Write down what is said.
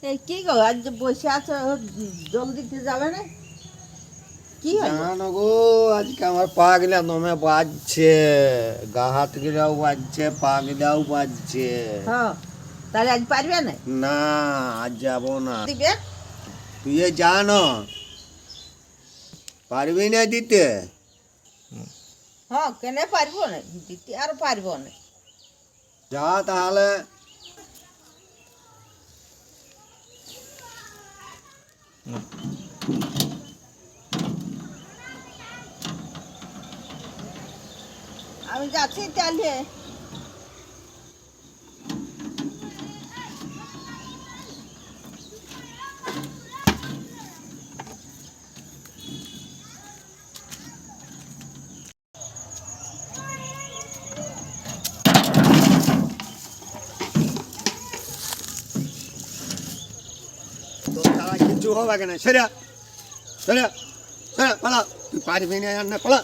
এই কি গো আজ বসে আছো, জল দিতে যাবে না? কি হয় গো? জানো গো, আজকে আমার পা গিলা দমে বাজছে, গা হাত গিলাও বাজছে, পা গিলাও বাজছে। হ্যাঁ, তাহলে আজ পারবে না? না, আজ যাবো না। দিবে? তুই জানো পারবি না দিতে? হ্যাঁ, কেন পারবো না দিতে, আর পারবো না। যা তাহলে। আমি যাচ্ছি তাহলে। তোর তারা কিছু হবে কেন? সেরা সেরা সেরা পালা, তুই পারবি না আর না পালা।